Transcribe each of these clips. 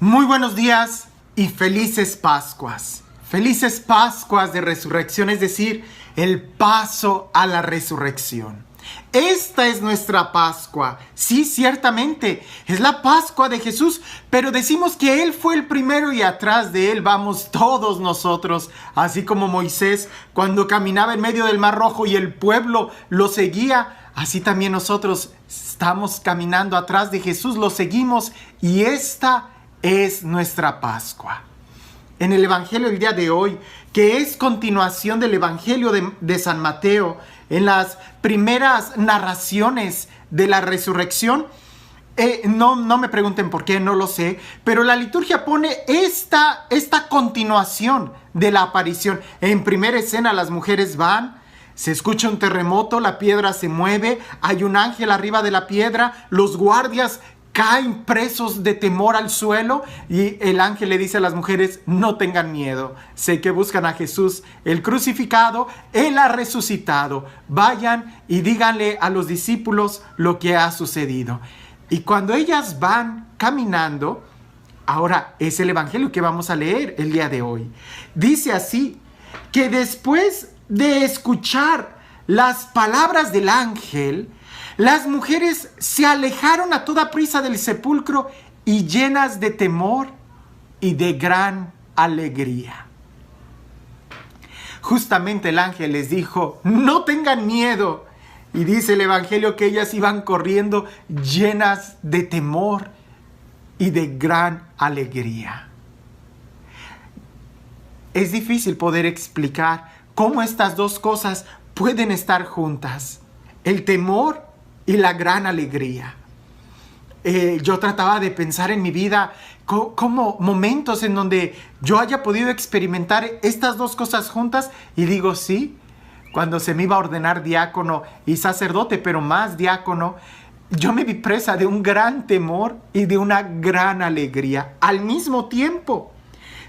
Muy buenos días y felices Pascuas. Felices Pascuas de resurrección, es decir, el paso a la resurrección. Esta es nuestra Pascua. Sí, ciertamente, es la Pascua de Jesús, pero decimos que Él fue el primero y atrás de Él vamos todos nosotros. Así como Moisés cuando caminaba en medio del Mar Rojo y el pueblo lo seguía, así también nosotros estamos caminando atrás de Jesús, lo seguimos y esta es nuestra Pascua. En el Evangelio del día de hoy, que es continuación del Evangelio de San Mateo, en las primeras narraciones de la resurrección, no me pregunten por qué, no lo sé, pero la liturgia pone esta continuación de la aparición. En primera escena las mujeres van, se escucha un terremoto, la piedra se mueve, hay un ángel arriba de la piedra, los guardias caen presos de temor al suelo y el ángel le dice a las mujeres: no tengan miedo, sé que buscan a Jesús, el crucificado, Él ha resucitado, vayan y díganle a los discípulos lo que ha sucedido. Y cuando ellas van caminando, ahora es el evangelio que vamos a leer el día de hoy, dice así, que después de escuchar las palabras del ángel, las mujeres se alejaron a toda prisa del sepulcro y llenas de temor y de gran alegría. Justamente el ángel les dijo: no tengan miedo. Y dice el evangelio que ellas iban corriendo llenas de temor y de gran alegría. Es difícil poder explicar cómo estas dos cosas pueden estar juntas: el temor y la gran alegría. Yo trataba de pensar en mi vida como momentos en donde yo haya podido experimentar estas dos cosas juntas, y digo sí, cuando se me iba a ordenar diácono y sacerdote, pero más diácono, yo me vi presa de un gran temor y de una gran alegría al mismo tiempo.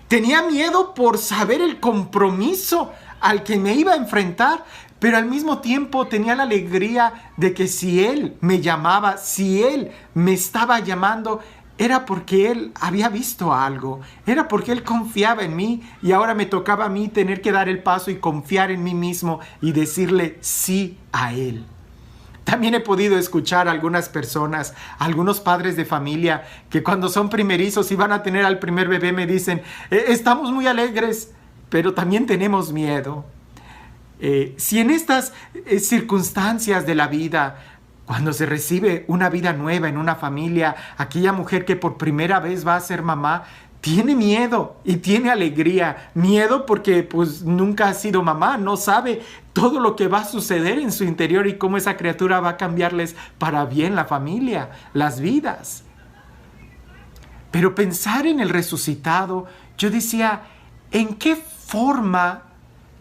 Tenía miedo por saber el compromiso al que me iba a enfrentar, pero al mismo tiempo tenía la alegría de que si Él me llamaba, si Él me estaba llamando, era porque Él había visto algo, era porque Él confiaba en mí y ahora me tocaba a mí tener que dar el paso y confiar en mí mismo y decirle sí a Él. También he podido escuchar a algunas personas, algunos padres de familia, que cuando son primerizos y van a tener al primer bebé me dicen: estamos muy alegres, pero también tenemos miedo. Si en estas circunstancias de la vida, cuando se recibe una vida nueva en una familia, aquella mujer que por primera vez va a ser mamá, tiene miedo y tiene alegría. Miedo porque pues nunca ha sido mamá, no sabe todo lo que va a suceder en su interior y cómo esa criatura va a cambiarles para bien la familia, las vidas. Pero pensar en el resucitado, yo decía: ¿en qué forma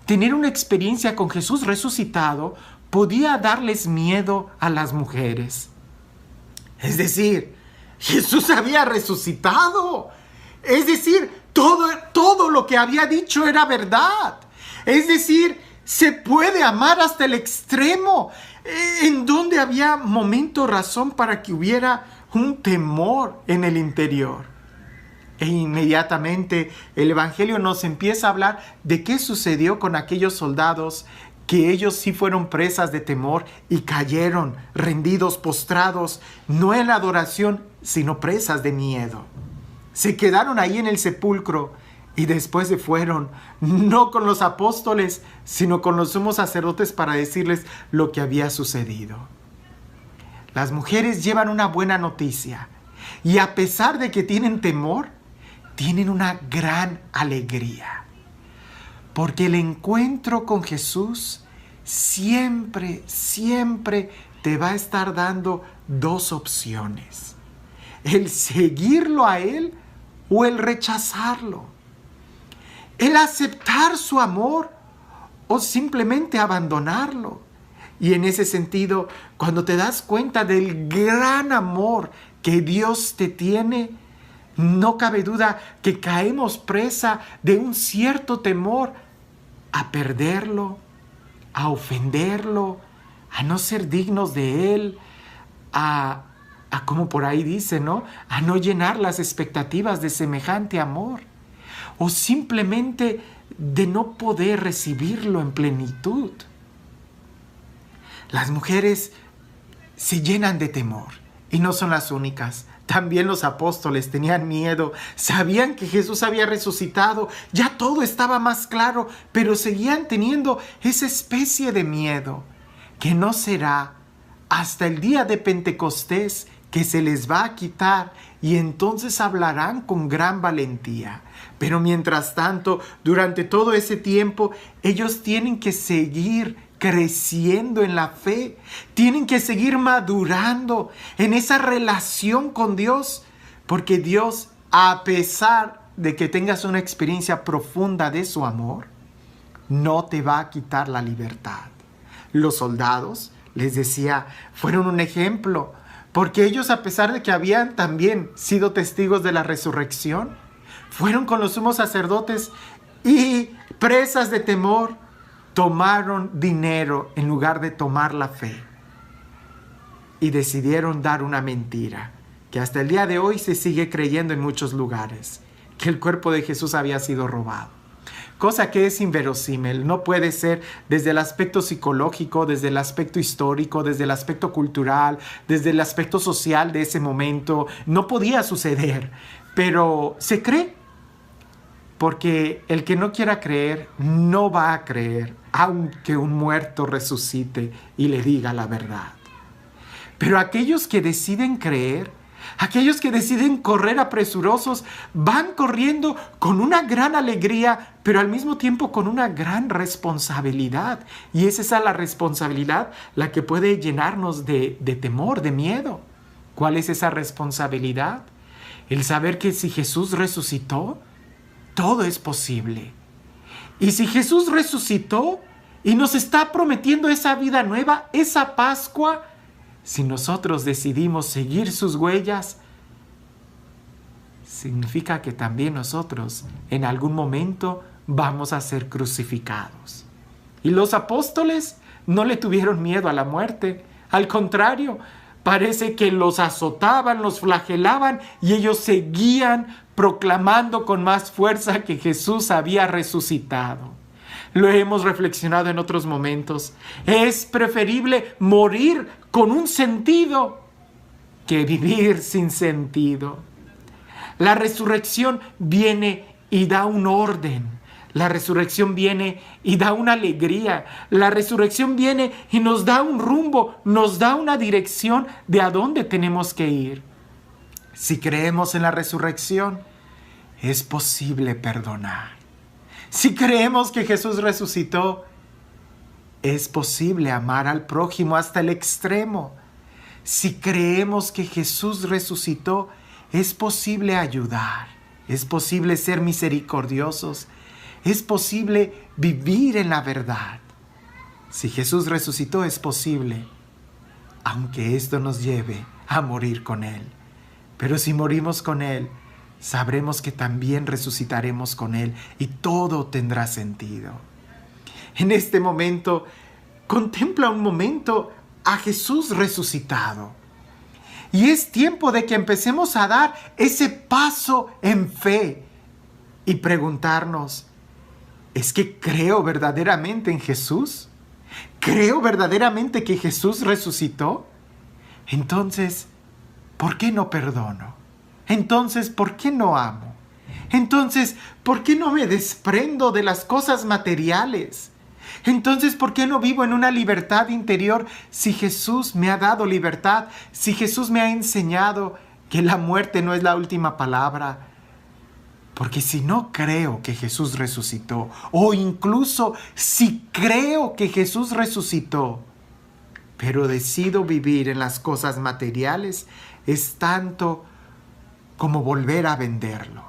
tener una experiencia con Jesús resucitado podía darles miedo a las mujeres? Es decir, Jesús había resucitado. Es decir, todo lo que había dicho era verdad. Es decir, se puede amar hasta el extremo. En donde había momento, razón para que hubiera un temor en el interior. E inmediatamente el evangelio nos empieza a hablar de qué sucedió con aquellos soldados, que ellos sí fueron presas de temor y cayeron rendidos, postrados, no en la adoración, sino presas de miedo. Se quedaron ahí en el sepulcro y después se fueron, no con los apóstoles, sino con los sumos sacerdotes para decirles lo que había sucedido. Las mujeres llevan una buena noticia y a pesar de que tienen temor, tienen una gran alegría. Porque el encuentro con Jesús siempre te va a estar dando dos opciones: el seguirlo a Él o el rechazarlo. El aceptar su amor o simplemente abandonarlo. Y en ese sentido, cuando te das cuenta del gran amor que Dios te tiene, no cabe duda que caemos presa de un cierto temor a perderlo, a ofenderlo, a no ser dignos de Él, a a como por ahí dice, ¿no? A no llenar las expectativas de semejante amor. O simplemente de no poder recibirlo en plenitud. Las mujeres se llenan de temor y no son las únicas. También los apóstoles tenían miedo, sabían que Jesús había resucitado, ya todo estaba más claro, pero seguían teniendo esa especie de miedo, que no será hasta el día de Pentecostés que se les va a quitar y entonces hablarán con gran valentía. Pero mientras tanto, durante todo ese tiempo, ellos tienen que seguir creciendo en la fe, tienen que seguir madurando en esa relación con Dios, porque Dios, a pesar de que tengas una experiencia profunda de su amor, no te va a quitar la libertad. Los soldados, les decía, fueron un ejemplo, porque ellos, a pesar de que habían también sido testigos de la resurrección, fueron con los sumos sacerdotes y, presas de temor, tomaron dinero en lugar de tomar la fe y decidieron dar una mentira que hasta el día de hoy se sigue creyendo en muchos lugares, que el cuerpo de Jesús había sido robado. Cosa que es inverosímil, no puede ser desde el aspecto psicológico, desde el aspecto histórico, desde el aspecto cultural, desde el aspecto social de ese momento. No podía suceder, pero se cree. Porque el que no quiera creer, no va a creer, aunque un muerto resucite y le diga la verdad. Pero aquellos que deciden creer, aquellos que deciden correr apresurosos, van corriendo con una gran alegría, pero al mismo tiempo con una gran responsabilidad. Y es esa la responsabilidad la que puede llenarnos de temor, de miedo. ¿Cuál es esa responsabilidad? El saber que si Jesús resucitó, todo es posible. Y si Jesús resucitó y nos está prometiendo esa vida nueva, esa Pascua, si nosotros decidimos seguir sus huellas, significa que también nosotros en algún momento vamos a ser crucificados. Y los apóstoles no le tuvieron miedo a la muerte. Al contrario, parece que los azotaban, los flagelaban y ellos seguían proclamando con más fuerza que Jesús había resucitado. Lo hemos reflexionado en otros momentos. Es preferible morir con un sentido que vivir sin sentido. La resurrección viene y da un orden. La resurrección viene y da una alegría. La resurrección viene y nos da un rumbo, nos da una dirección de a dónde tenemos que ir. Si creemos en la resurrección, es posible perdonar. Si creemos que Jesús resucitó, es posible amar al prójimo hasta el extremo. Si creemos que Jesús resucitó, es posible ayudar. Es posible ser misericordiosos. Es posible vivir en la verdad. Si Jesús resucitó, es posible, aunque esto nos lleve a morir con Él. Pero si morimos con Él, sabremos que también resucitaremos con Él y todo tendrá sentido. En este momento, contempla un momento a Jesús resucitado. Y es tiempo de que empecemos a dar ese paso en fe y preguntarnos, ¿es que creo verdaderamente en Jesús? ¿Creo verdaderamente que Jesús resucitó? Entonces, ¿por qué no perdono? Entonces, ¿por qué no amo? Entonces, ¿por qué no me desprendo de las cosas materiales? Entonces, ¿por qué no vivo en una libertad interior si Jesús me ha dado libertad? Si Jesús me ha enseñado que la muerte no es la última palabra. Porque si no creo que Jesús resucitó, o incluso si creo que Jesús resucitó, pero decido vivir en las cosas materiales, es tanto como volver a venderlo.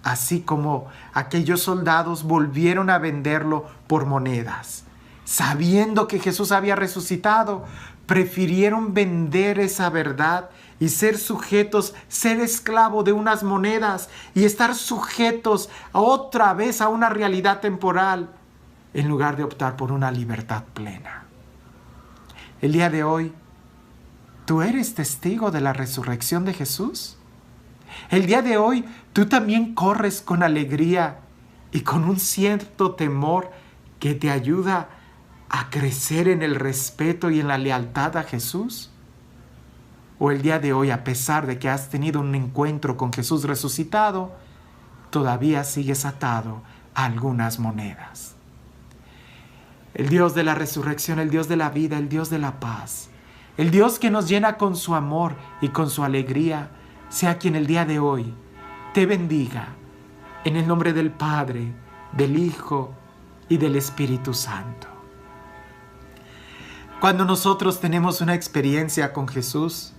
Así como aquellos soldados volvieron a venderlo por monedas. Sabiendo que Jesús había resucitado, prefirieron vender esa verdad y ser sujetos, ser esclavo de unas monedas y estar sujetos otra vez a una realidad temporal, en lugar de optar por una libertad plena. El día de hoy, ¿Tú eres testigo de la resurrección de Jesús? El día de hoy, tú también corres con alegría y con un cierto temor que te ayuda a crecer en el respeto y en la lealtad a Jesús. O el día de hoy, a pesar de que has tenido un encuentro con Jesús resucitado, todavía sigues atado a algunas monedas. El Dios de la resurrección, el Dios de la vida, el Dios de la paz, el Dios que nos llena con su amor y con su alegría, sea quien el día de hoy te bendiga en el nombre del Padre, del Hijo y del Espíritu Santo. Cuando nosotros tenemos una experiencia con Jesús,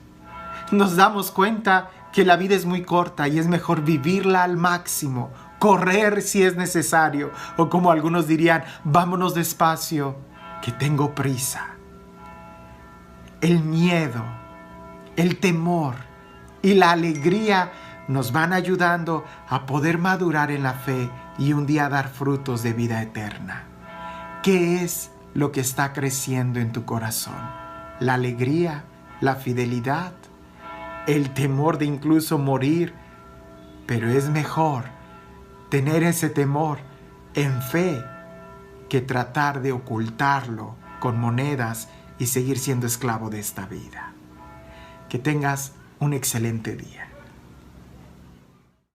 nos damos cuenta que la vida es muy corta y es mejor vivirla al máximo, correr si es necesario, o como algunos dirían, vámonos despacio, que tengo prisa. El miedo, el temor y la alegría nos van ayudando a poder madurar en la fe y un día dar frutos de vida eterna. ¿Qué es lo que está creciendo en tu corazón? ¿La alegría, la fidelidad, el temor de incluso morir? Pero es mejor tener ese temor en fe que tratar de ocultarlo con monedas y seguir siendo esclavo de esta vida. Que tengas un excelente día.